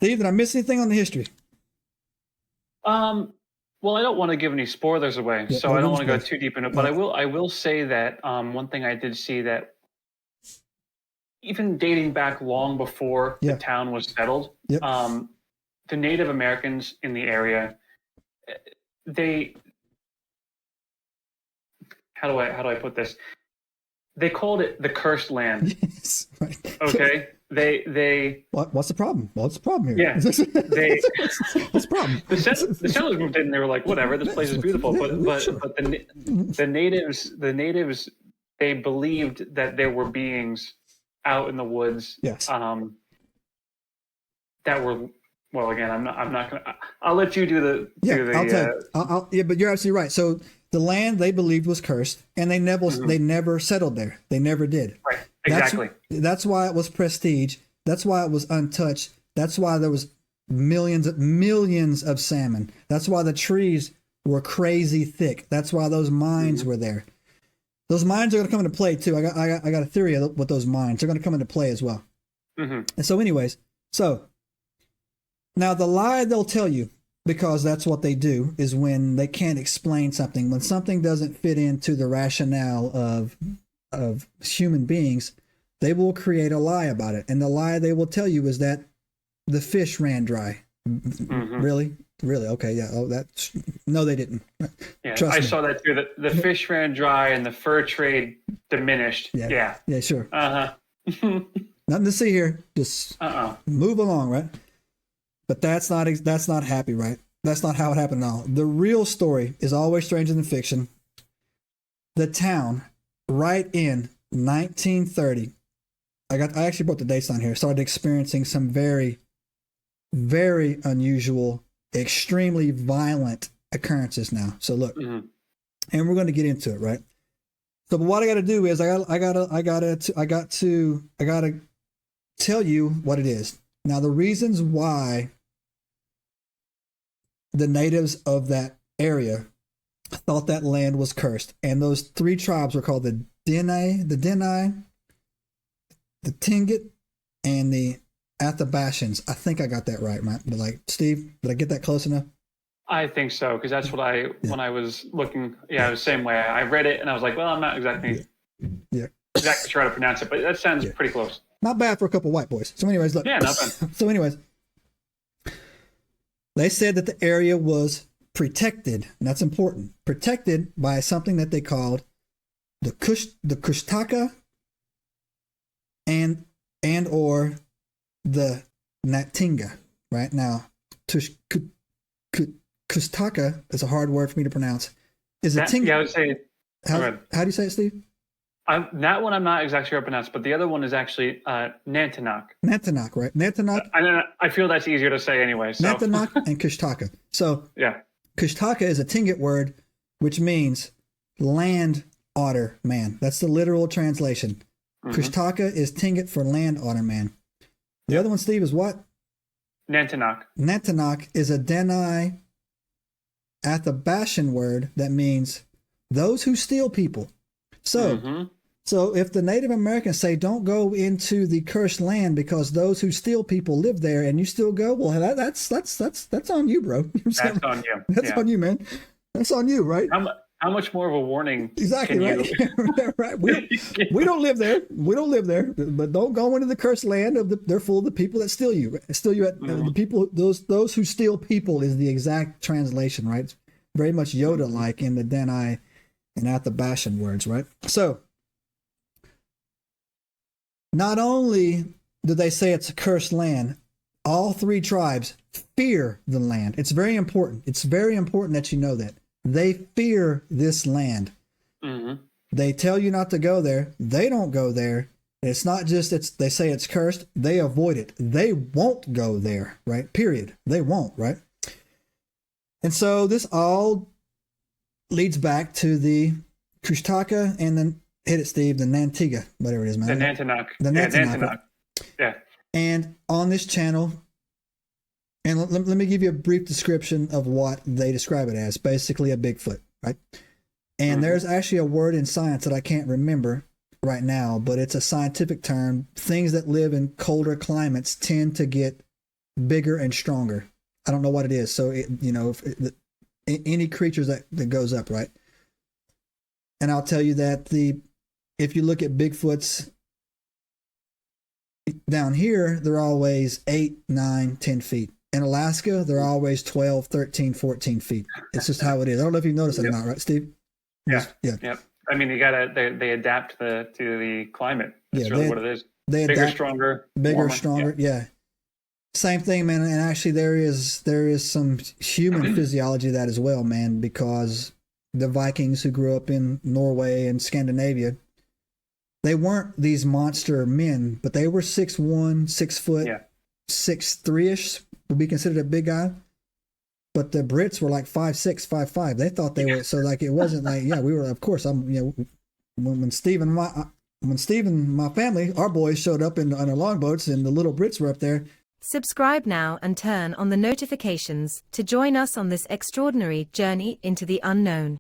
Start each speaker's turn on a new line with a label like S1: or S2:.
S1: Steve, did I miss anything on the history?
S2: Well, I don't want to give any spoilers away,
S1: Yeah,
S2: so
S1: no
S2: I don't want to go
S1: spoilers.
S2: too deep in it. But I will say that one thing I did see that even dating back long before the town was settled,
S1: Yep.
S2: the Native Americans in the area, they how do I put this? They called it the cursed land.
S1: Yes, right.
S2: Okay. They
S1: what's the problem? What's the problem here?
S2: Yeah. What's
S1: the problem?
S2: The settlers moved in and they were like, whatever, this place is beautiful. But the natives they believed that there were beings out in the woods.
S1: Yes.
S2: That were, well, again, I'm not gonna, I'll let you do the
S1: I'll tell you. But you're absolutely right. So the land they believed was cursed, and they never settled there. They never did.
S2: Right. Exactly.
S1: That's why it was prestige. That's why it was untouched. That's why there was millions of salmon. That's why the trees were crazy thick. That's why those mines were there. Those mines are going to come into play too. I got a theory of what those mines are going to come into play as well. And so, anyways, now the lie they'll tell you, because that's what they do, is when they can't explain something, when something doesn't fit into the rationale of human beings, they will create a lie about it. And the lie they will tell you is that the fish ran dry. Really? Okay. Yeah. Oh, no, they didn't.
S2: Yeah. I saw that too. The fish ran dry and the fur trade diminished.
S1: Yeah. Yeah, sure.
S2: Nothing
S1: to see here. Just move along, right? But that's not happy, right? That's not how it happened at all. The real story is always stranger than fiction. The town, right in 1930, I actually brought the dates on here, started experiencing some very, very unusual, extremely violent occurrences now. So look, and we're going to get into it, right? So, but what I got to do is I got to tell you what it is. Now, the reasons why the natives of that area thought that land was cursed, and those three tribes were called the Denai, the Tlingit, and the Athabascans. I think I got that right, man. But like, Steve, did I get that close enough?
S2: I think so, because that's what when I was looking, the same way. I read it and I was like, well, I'm not exactly sure how to pronounce it, but that sounds pretty close.
S1: Not bad for a couple white boys. So anyways, look.
S2: Yeah, not bad.
S1: So anyways, they said that the area was protected, and that's important. Protected by something that they called the Kushtaka and or the Natinqa. Right now, Kushtaka is a hard word for me to pronounce. Is a Tinga?
S2: Yeah, I would say.
S1: How do you say it, Steve?
S2: That one I'm not exactly sure how to pronounce, but the other one is actually Natinqa.
S1: Natinqa, right? Natinqa.
S2: I feel that's easier to say anyway. So.
S1: Natinqa and Kushtaka. So
S2: yeah,
S1: Kushtaka is a Tlingit word, which means land otter man. That's the literal translation. Kushtaka is Tlingit for land otter man. The other one, Steve, is what?
S2: Natinqa.
S1: Natinqa is a Denai Athabascan word that means those who steal people. So, so if the Native Americans say don't go into the cursed land because those who steal people live there, and you still go, well, that's on you, bro.
S2: That's on you.
S1: That's on you, man. That's on you, right?
S2: How much more of a warning?
S1: Exactly right. Right. We don't live there. We don't live there. But don't go into the cursed land they're full of the people that steal you. Steal you at the people. Those who steal people is the exact translation, right? It's very much Yoda-like in the Denai and Athabascan words, right? So, not only do they say it's a cursed land, all three tribes fear the land. It's very important. It's very important that you know that. They fear this land. They tell you not to go there. They don't go there. It's not just they say it's cursed. They avoid it. They won't go there, right? Period. They won't, right? And so this all leads back to the Kushtaka and then, hit it, Steve, the Natinqa, whatever it is, man.
S2: The Natinqa.
S1: The Natinqa.
S2: Right? Yeah.
S1: And on this channel, and let me give you a brief description of what they describe it as. Basically a Bigfoot, right? And there's actually a word in science that I can't remember right now, but it's a scientific term. Things that live in colder climates tend to get bigger and stronger. I don't know what it is. So, any creatures that goes up, right? And I'll tell you that if you look at Bigfoots down here, they're always 8, 9, 10 feet. In Alaska, they're always 12, 13, 14 feet. It's just how it is. I don't know if you've noticed it or not, right, Steve?
S2: Yeah. I mean, they adapt to the climate. That's really what it is.
S1: They
S2: bigger,
S1: adapt,
S2: stronger,
S1: bigger,
S2: warmer.
S1: stronger. Yeah. Same thing, man. And actually, there is some human physiology to that as well, man, because the Vikings who grew up in Norway and Scandinavia, they weren't these monster men, but they were 6'1", 6 foot, 6'3" would be considered a big guy. But the Brits were like 5'6", 5'5". They thought they were, so like it wasn't like, we were, of course, when Steve and my family, our boys showed up on our longboats and the little Brits were up there.
S3: Subscribe now and turn on the notifications to join us on this extraordinary journey into the unknown.